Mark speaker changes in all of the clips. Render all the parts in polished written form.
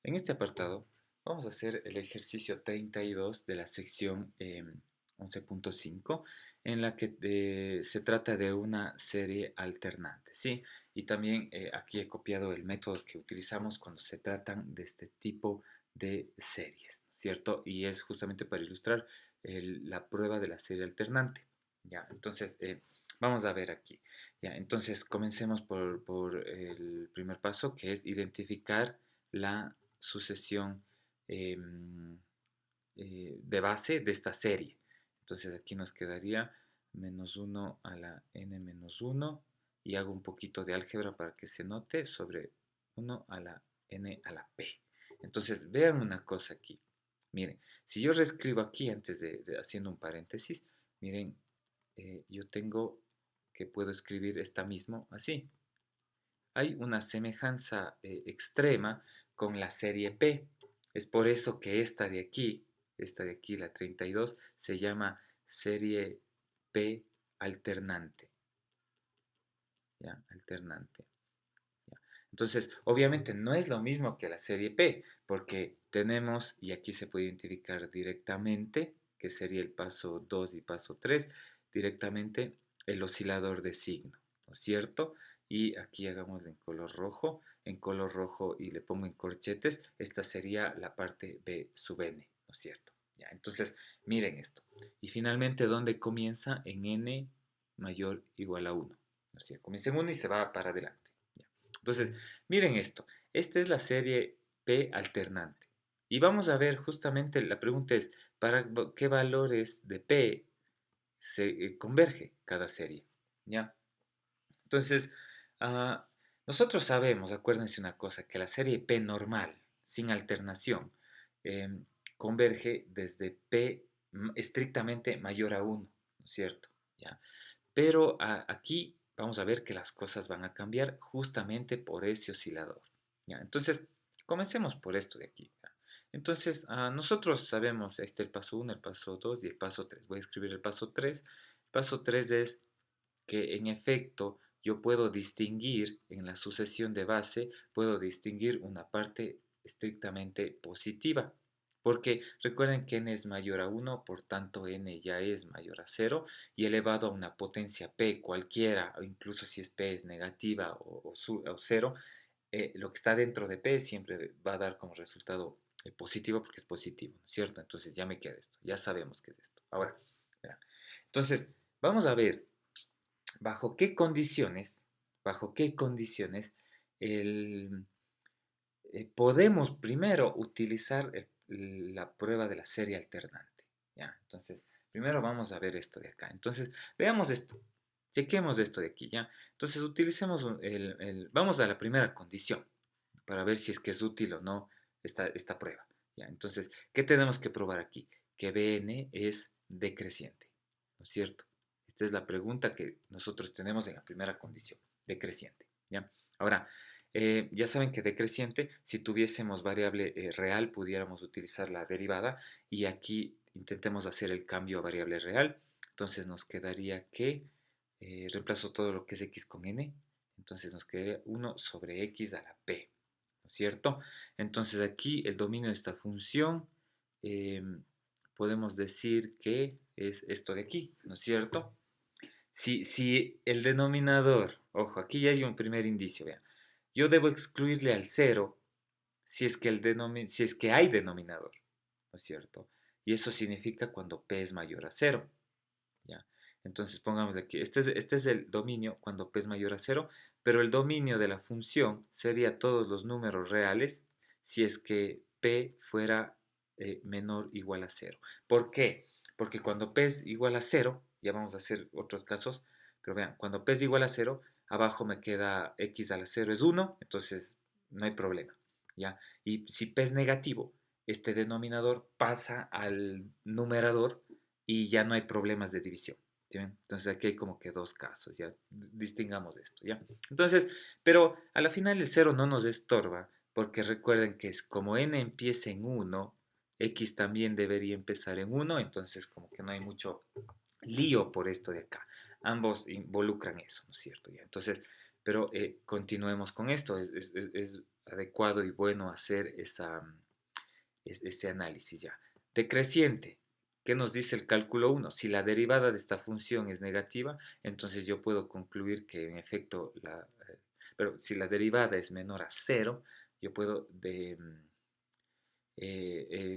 Speaker 1: En este apartado vamos a hacer el ejercicio 32 de la sección 11.5 en la que se trata de una serie alternante, ¿sí? Y también aquí he copiado el método que utilizamos cuando se tratan de este tipo de series, ¿cierto? Y es justamente para ilustrar la prueba de la serie alternante, ¿ya? Entonces, vamos a ver aquí, ¿ya? Entonces, comencemos por el primer paso, que es identificar la sucesión de base de esta serie. Entonces aquí nos quedaría menos 1 a la n menos 1 y hago un poquito de álgebra para que se note sobre 1 a la n a la p. Entonces vean una cosa aquí. Miren, si yo reescribo aquí antes de haciendo un paréntesis, miren, yo tengo que puedo escribir esta mismo así. Hay una semejanza extrema con la serie P. Es por eso que esta de aquí, la 32, se llama serie P alternante. ¿Ya? Alternante. ¿Ya? Entonces, obviamente no es lo mismo que la serie P, porque tenemos, y aquí se puede identificar directamente, que sería el paso 2 y paso 3, directamente el oscilador de signo, ¿no es cierto? Y aquí hagámoslo en color rojo y le pongo en corchetes, esta sería la parte B sub n, ¿no es cierto? Ya, entonces, miren esto. Y finalmente, ¿dónde comienza? En n mayor o igual a 1. ¿No es cierto? Comienza en 1 y se va para adelante. Ya. Entonces, miren esto. Esta es la serie P alternante. Y vamos a ver justamente, la pregunta es, ¿para qué valores de P se converge cada serie? ¿Ya? Entonces, ah, nosotros sabemos, acuérdense una cosa, que la serie P normal, sin alternación, converge desde P estrictamente mayor a 1, ¿no es cierto? ¿Ya? Pero aquí vamos a ver que las cosas van a cambiar justamente por ese oscilador. ¿Ya? Entonces, comencemos por esto de aquí. ¿Ya? Entonces, nosotros sabemos, este el paso 1, el paso 2 y el paso 3. Voy a escribir el paso 3. El paso 3 es que en efecto yo puedo distinguir en la sucesión de base, puedo distinguir una parte estrictamente positiva. Porque recuerden que n es mayor a 1, por tanto n ya es mayor a 0 y elevado a una potencia p cualquiera, o incluso si es p es negativa o 0, lo que está dentro de p siempre va a dar como resultado positivo porque es positivo, ¿no es cierto? Entonces ya me queda esto, ya sabemos que es esto. Ahora, verán. Entonces, vamos a ver bajo qué condiciones, bajo qué condiciones el, podemos primero utilizar la prueba de la serie alternante. ¿Ya? Entonces, primero vamos a ver esto de acá. Entonces, veamos esto. Chequemos esto de aquí, ¿ya? Entonces, utilicemos vamos a la primera condición para ver si es que es útil o no esta prueba. ¿Ya? Entonces, ¿qué tenemos que probar aquí? Que Bn es decreciente, ¿no es cierto? Esta es la pregunta que nosotros tenemos en la primera condición, decreciente, ¿ya? Ahora, ya saben que decreciente, si tuviésemos variable real, pudiéramos utilizar la derivada y aquí intentemos hacer el cambio a variable real. Entonces nos quedaría que reemplazo todo lo que es x con n, entonces nos quedaría 1 sobre x a la p, ¿no es cierto? Entonces aquí el dominio de esta función eh, podemos decir que es esto de aquí, ¿no es cierto? Si el denominador, ojo, aquí ya hay un primer indicio, vean, yo debo excluirle al cero si es que hay denominador, ¿no es cierto? Y eso significa cuando p es mayor a cero, ¿ya? Entonces pongamos aquí, este es el dominio cuando p es mayor a cero, pero el dominio de la función sería todos los números reales si es que p fuera menor o igual a cero. ¿Por qué? Porque cuando p es igual a cero, ya vamos a hacer otros casos, pero vean, cuando p es igual a cero, abajo me queda x a la cero es 1, entonces no hay problema, ¿ya? Y si p es negativo, este denominador pasa al numerador y ya no hay problemas de división. ¿Sí? Entonces aquí hay como que dos casos, ya distingamos esto, ¿ya? Entonces, pero a la final el cero no nos estorba, porque recuerden que es como n empieza en 1, x también debería empezar en 1, entonces como que no hay mucho lío por esto de acá. Ambos involucran eso, ¿no es cierto? ¿Ya? Entonces, pero continuemos con esto, es adecuado y bueno hacer ese análisis ya. Decreciente. ¿Qué nos dice el cálculo 1? Si la derivada de esta función es negativa, entonces yo puedo concluir que en efecto, pero si la derivada es menor a cero, yo puedo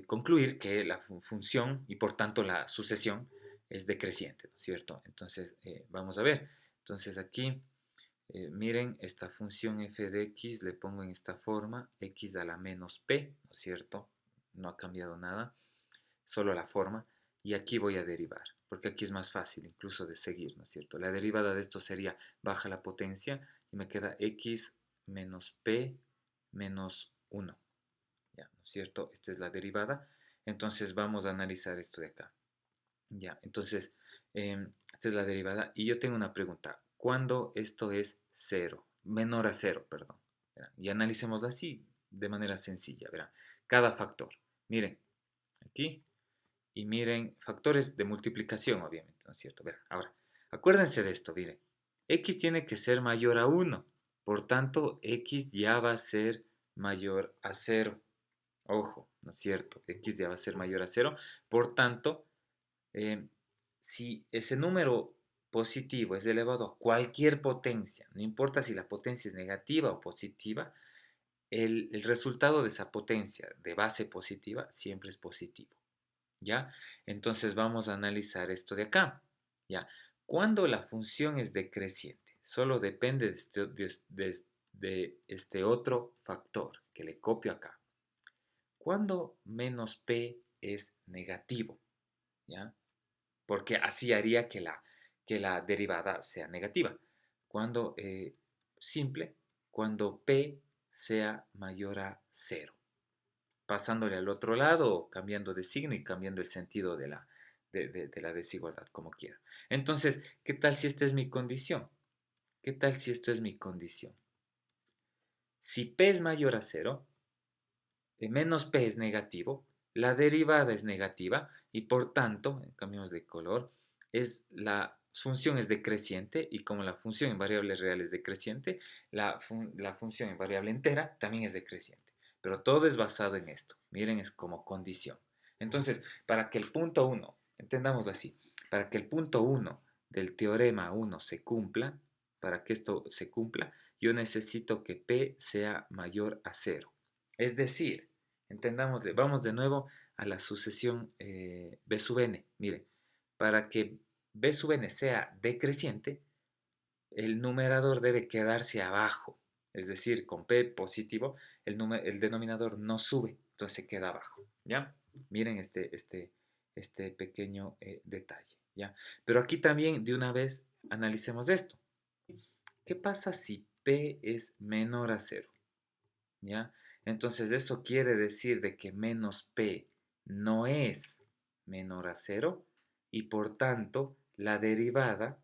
Speaker 1: concluir que la función y por tanto la sucesión es decreciente, ¿no es cierto? Entonces, vamos a ver. Entonces aquí, miren, esta función f de x le pongo en esta forma, x a la menos p, ¿no es cierto? No ha cambiado nada, solo la forma. Y aquí voy a derivar, porque aquí es más fácil incluso de seguir, ¿no es cierto? La derivada de esto sería baja la potencia y me queda x menos p menos 1. ¿Ya? ¿No es cierto? Esta es la derivada. Entonces vamos a analizar esto de acá. Ya, entonces, esta es la derivada. Y yo tengo una pregunta. ¿Cuándo esto es cero? Menor a cero, perdón. ¿Verán? Y analicémoslo así, de manera sencilla. Verán, cada factor. Miren, aquí. Y miren, factores de multiplicación, obviamente, ¿no es cierto? Verán, ahora, acuérdense de esto, miren. X tiene que ser mayor a 1. Por tanto, X ya va a ser mayor a cero. Ojo, ¿no es cierto? X ya va a ser mayor a cero. Por tanto, eh, si ese número positivo es elevado a cualquier potencia, no importa si la potencia es negativa o positiva, el resultado de esa potencia de base positiva siempre es positivo. ¿Ya? Entonces vamos a analizar esto de acá. ¿Ya? Cuando la función es decreciente, solo depende de este otro factor que le copio acá. Cuando menos p es negativo, ¿ya? Porque así haría que la derivada sea negativa. Cuando, simple, cuando p sea mayor a cero. Pasándole al otro lado, cambiando de signo y cambiando el sentido de la desigualdad, como quiera. Entonces, ¿qué tal si esta es mi condición? ¿Qué tal si esto es mi condición? Si p es mayor a cero, menos p es negativo, la derivada es negativa y por tanto, cambiamos de color, la función es decreciente y como la función en variables reales es decreciente, la función en variable entera también es decreciente. Pero todo es basado en esto. Miren, es como condición. Entonces, para que el punto 1, entendámoslo así, para que el punto 1 del teorema 1 se cumpla, para que esto se cumpla, yo necesito que p sea mayor a cero. Es decir, entendámosle, vamos de nuevo a la sucesión b sub n. Mire, para que b sub n sea decreciente, el numerador debe quedarse abajo. Es decir, con p positivo, el denominador no sube, entonces se queda abajo. ¿Ya? Miren este pequeño detalle. ¿Ya? Pero aquí también, de una vez, analicemos esto. ¿Qué pasa si p es menor a cero? ¿Ya? Entonces eso quiere decir de que menos p no es menor a cero y por tanto la derivada,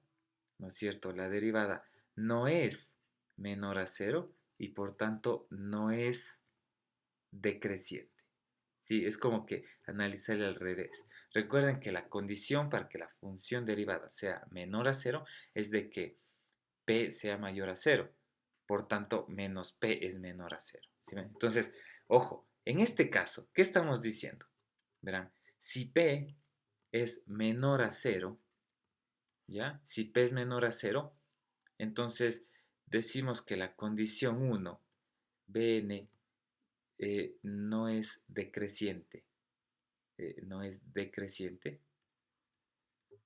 Speaker 1: ¿no es cierto? La derivada no es menor a cero y por tanto no es decreciente. Sí, es como que analizarle al revés. Recuerden que la condición para que la función derivada sea menor a cero es de que p sea mayor a cero. Por tanto, menos p es menor a cero. ¿Sí ven? Entonces, ojo, en este caso, ¿qué estamos diciendo? Verán, si p es menor a cero, ¿ya? Si p es menor a cero, entonces decimos que la condición 1, bn, no es decreciente. No es decreciente,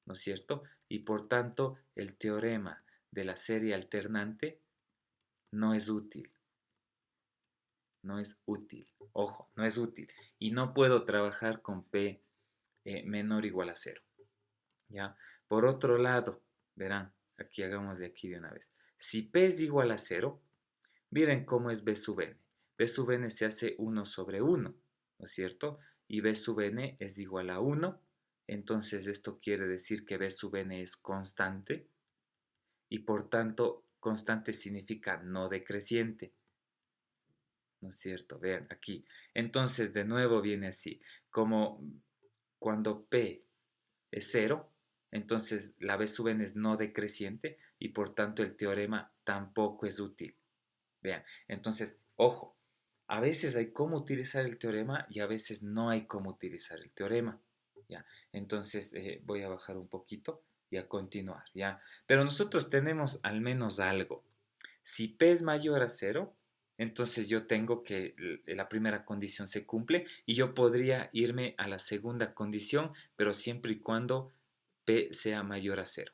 Speaker 1: ¿no es cierto? Y por tanto, el teorema de la serie alternante no es útil. No es útil. Ojo, no es útil. Y no puedo trabajar con P menor o igual a cero. ¿Ya? Por otro lado, verán, aquí hagamos de aquí de una vez. Si P es igual a cero, miren cómo es B sub n. B sub n se hace 1 sobre 1, ¿no es cierto? Y B sub n es igual a 1. Entonces esto quiere decir que B sub n es constante. Y por tanto, constante significa no decreciente. ¿No es cierto? Vean aquí. Entonces, de nuevo viene así. Como cuando P es cero, entonces la B sub n es no decreciente y por tanto el teorema tampoco es útil. Vean, entonces, ojo, A veces hay cómo utilizar el teorema y a veces no hay cómo utilizar el teorema. ¿Ya? Entonces voy a bajar un poquito y a continuar. ¿Ya? Pero nosotros tenemos al menos algo. Si P es mayor a cero, entonces yo tengo que la primera condición se cumple y yo podría irme a la segunda condición, pero siempre y cuando P sea mayor a cero.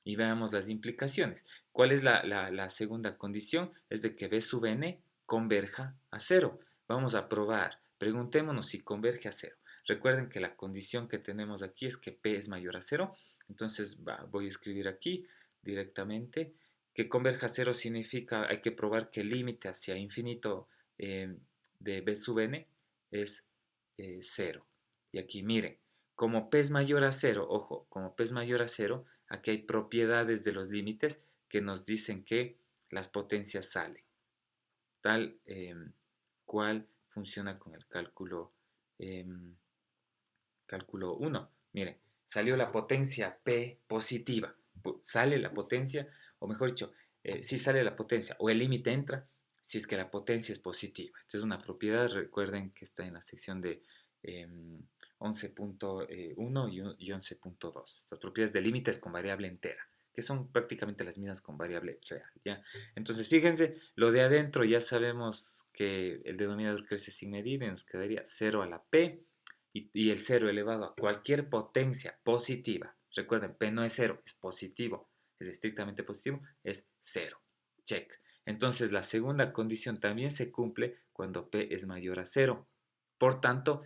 Speaker 1: Y veamos las implicaciones. ¿Cuál es la segunda condición? Es de que B sub n converja a cero. Vamos a probar. Preguntémonos si converge a cero. Recuerden que la condición que tenemos aquí es que P es mayor a cero. Entonces voy a escribir aquí directamente que converja a cero significa, hay que probar que el límite hacia infinito de B sub n es cero. Y aquí miren, como P es mayor a cero, ojo, como P es mayor a cero, aquí hay propiedades de los límites que nos dicen que las potencias salen. Tal cual funciona con el cálculo 1. Miren, salió la potencia P positiva. Sale la potencia, o mejor dicho, sí sale la potencia, o el límite entra si es que la potencia es positiva. Esta es una propiedad, recuerden que está en la sección de 11.1 y 11.2. Estas propiedades de límites con variable entera, que son prácticamente las mismas con variable real. ¿Ya? Entonces, fíjense, lo de adentro ya sabemos que el denominador crece sin medida y nos quedaría 0 a la P y el 0 elevado a cualquier potencia positiva. Recuerden, P no es 0, es positivo, es estrictamente positivo, es 0. Check. Entonces la segunda condición también se cumple cuando P es mayor a 0. Por tanto,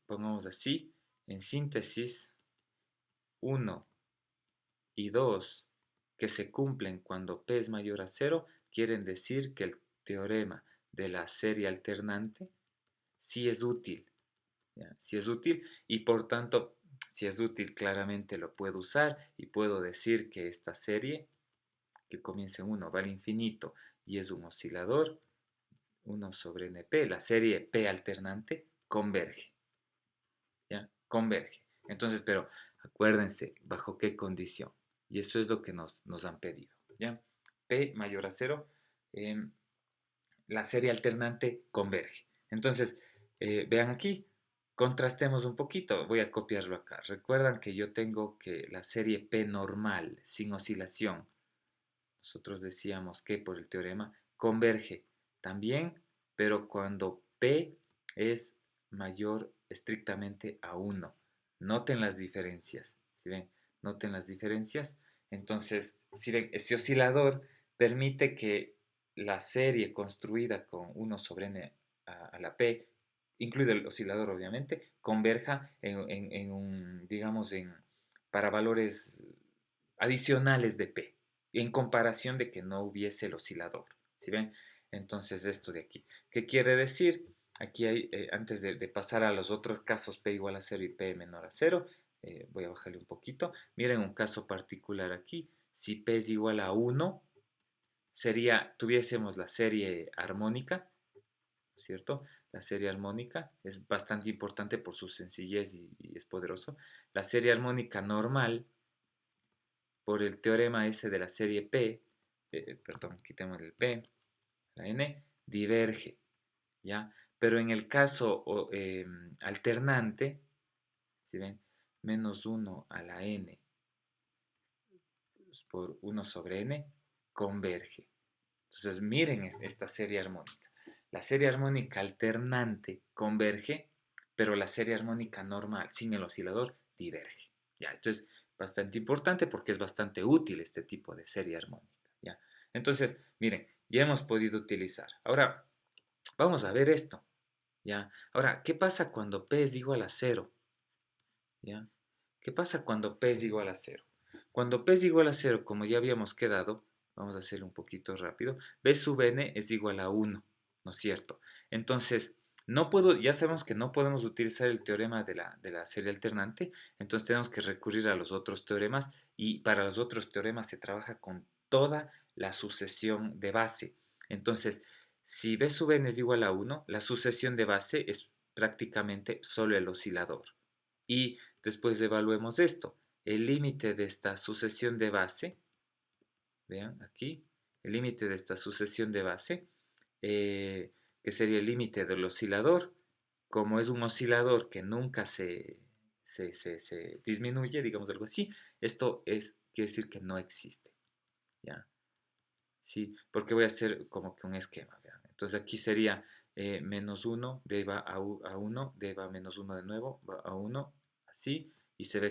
Speaker 1: pongamos así, en síntesis, 1 y 2 que se cumplen cuando P es mayor a 0 quieren decir que el teorema de la serie alternante sí es útil. ¿Ya? Si es útil y por tanto, si es útil claramente lo puedo usar y puedo decir que esta serie que comienza en 1 va al infinito y es un oscilador, 1 sobre NP, la serie P alternante converge. ¿Ya? Converge. Entonces, pero acuérdense, ¿bajo qué condición? Y eso es lo que nos han pedido. ¿Ya? P mayor a 0, la serie alternante converge. Entonces, vean aquí, contrastemos un poquito. Voy a copiarlo acá. Recuerdan que yo tengo que la serie P normal, sin oscilación, nosotros decíamos que por el teorema converge también, pero cuando P es mayor estrictamente a 1. Noten las diferencias. ¿Sí ven? Noten las diferencias. Entonces, si ven, ese oscilador permite que la serie construida con 1 sobre n a la P, incluido el oscilador obviamente, converja digamos, para valores adicionales de P en comparación de que no hubiese el oscilador. ¿Sí ven? Entonces, esto de aquí. ¿Qué quiere decir? Aquí hay, antes de pasar a los otros casos, P igual a 0 y P menor a 0, voy a bajarle un poquito. Miren un caso particular aquí. Si P es igual a 1, tuviésemos la serie armónica, ¿cierto? La serie armónica es bastante importante por su sencillez y es poderoso. La serie armónica normal por el teorema ese de la serie P, perdón, quitemos el P, la N, diverge, ¿ya? Pero en el caso alternante, si ven, menos 1 a la N por 1 sobre N, converge. Entonces miren esta serie armónica. La serie armónica alternante converge, pero la serie armónica normal, sin el oscilador, diverge. Ya, esto es bastante importante porque es bastante útil este tipo de serie armónica. ¿Ya? Entonces, miren, ya hemos podido utilizar. Ahora, vamos a ver esto. ¿Ya? Ahora, ¿qué pasa cuando P es igual a 0? ¿Ya? ¿Qué pasa cuando P es igual a 0? Cuando P es igual a 0, como ya habíamos quedado, vamos a hacerlo un poquito rápido, B sub n es igual a 1, ¿no es cierto? Entonces, ya sabemos que no podemos utilizar el teorema de la serie alternante, entonces tenemos que recurrir a los otros teoremas y para los otros teoremas se trabaja con toda la sucesión de base. Entonces, si B sub n es igual a 1, la sucesión de base es prácticamente solo el oscilador. Y después evaluemos esto. El límite de esta sucesión de base, vean aquí, el límite de esta sucesión de base que sería el límite del oscilador. Como es un oscilador que nunca se disminuye, digamos algo así, quiere decir que no existe, ¿ya? ¿Sí? Porque voy a hacer como que un esquema, ¿vean? Entonces aquí sería menos 1, de ahí va a 1, de ahí va a menos 1 de nuevo, va a 1, así, y se va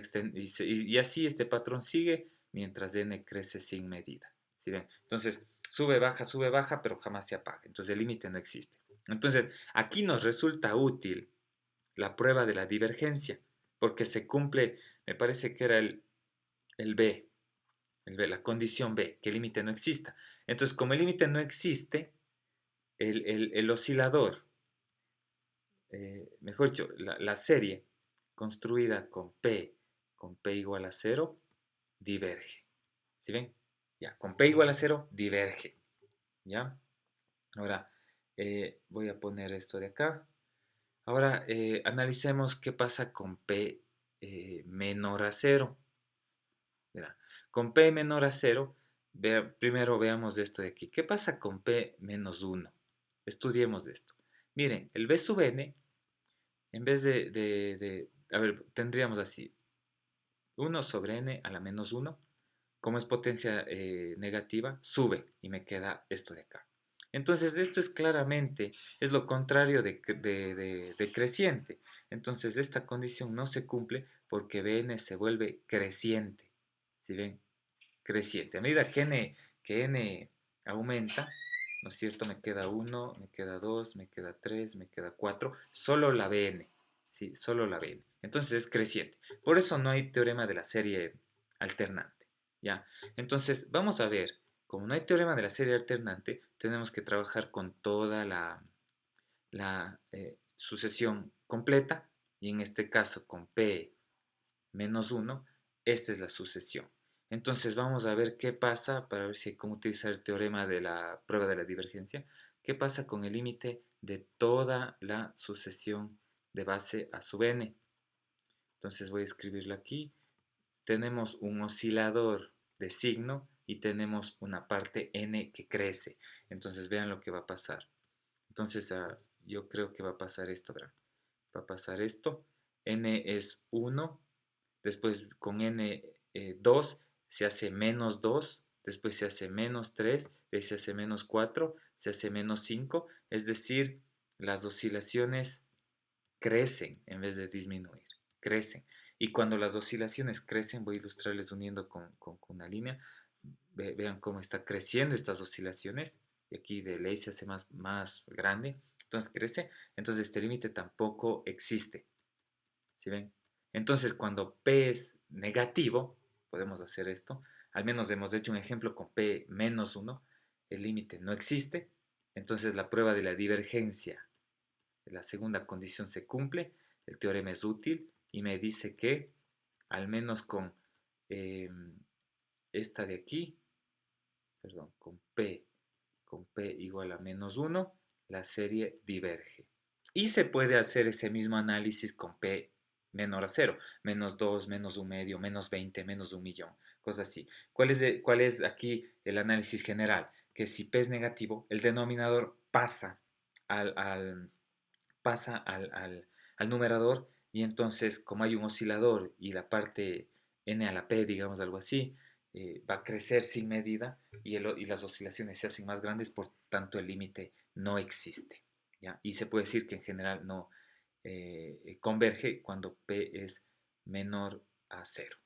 Speaker 1: y así este patrón sigue mientras n crece sin medida. ¿Sí ven? Entonces sube, baja, pero jamás se apaga. Entonces el límite no existe. Entonces aquí nos resulta útil la prueba de la divergencia, porque se cumple, me parece que era el B, la condición B, que el límite no exista. Entonces, como el límite no existe, el oscilador, mejor dicho, la serie construida con P igual a cero, diverge. ¿Sí ven? Ya, con P igual a cero, diverge. ¿Ya? Ahora, voy a poner esto de acá. Ahora, analicemos qué pasa con P menor a cero. Mira, con P menor a cero, primero veamos de esto de aquí. ¿Qué pasa con P menos 1? Estudiemos de esto. Miren, el B sub n, en vez a ver, tendríamos así, 1 sobre n a la menos 1, como es potencia negativa, sube y me queda esto de acá. Entonces, esto es claramente, es lo contrario de creciente. Entonces, esta condición no se cumple porque Bn se vuelve creciente. ¿Sí ven? Creciente. A medida que n aumenta, ¿no es cierto? Me queda 1, me queda 2, me queda 3, me queda 4, solo la Bn, ¿sí? Solo la Bn. Entonces es creciente. Por eso no hay teorema de la serie alternante, ¿ya? Entonces, vamos a ver, como no hay teorema de la serie alternante, tenemos que trabajar con toda la sucesión completa, y en este caso con P menos 1, esta es la sucesión. Entonces vamos a ver qué pasa, para ver si cómo utilizar el teorema de la prueba de la divergencia, qué pasa con el límite de toda la sucesión de base a sub n. Entonces voy a escribirlo aquí. Tenemos un oscilador de signo y tenemos una parte n que crece. Entonces vean lo que va a pasar. Entonces yo creo que va a pasar esto, ¿verdad? Va a pasar esto. N es 1. Después con n 2 se hace menos 2, después se hace menos 3, después se hace menos 4, se hace menos 5, es decir, las oscilaciones crecen en vez de disminuir, crecen. Y cuando las oscilaciones crecen, voy a ilustrarles uniendo con una línea, vean cómo está creciendo estas oscilaciones, y aquí de ley se hace más grande, entonces crece, entonces este límite tampoco existe. ¿Sí ven? Entonces, cuando P es negativo, podemos hacer esto. Al menos hemos hecho un ejemplo con P menos 1. El límite no existe. Entonces, la prueba de la divergencia de la segunda condición se cumple. El teorema es útil y me dice que, al menos con eh, esta de aquí, perdón, con P igual a menos 1, la serie diverge. Y se puede hacer ese mismo análisis con P menor a 0, menos 2, menos 1 medio, menos 20, menos 1 millón, cosas así. ¿Cuál es aquí el análisis general? Que si P es negativo, el denominador pasa al numerador, y entonces como hay un oscilador y la parte n a la p, digamos algo así, va a crecer sin medida y las oscilaciones se hacen más grandes, por tanto el límite no existe. ¿Ya? Y se puede decir que en general no converge cuando p es menor a cero.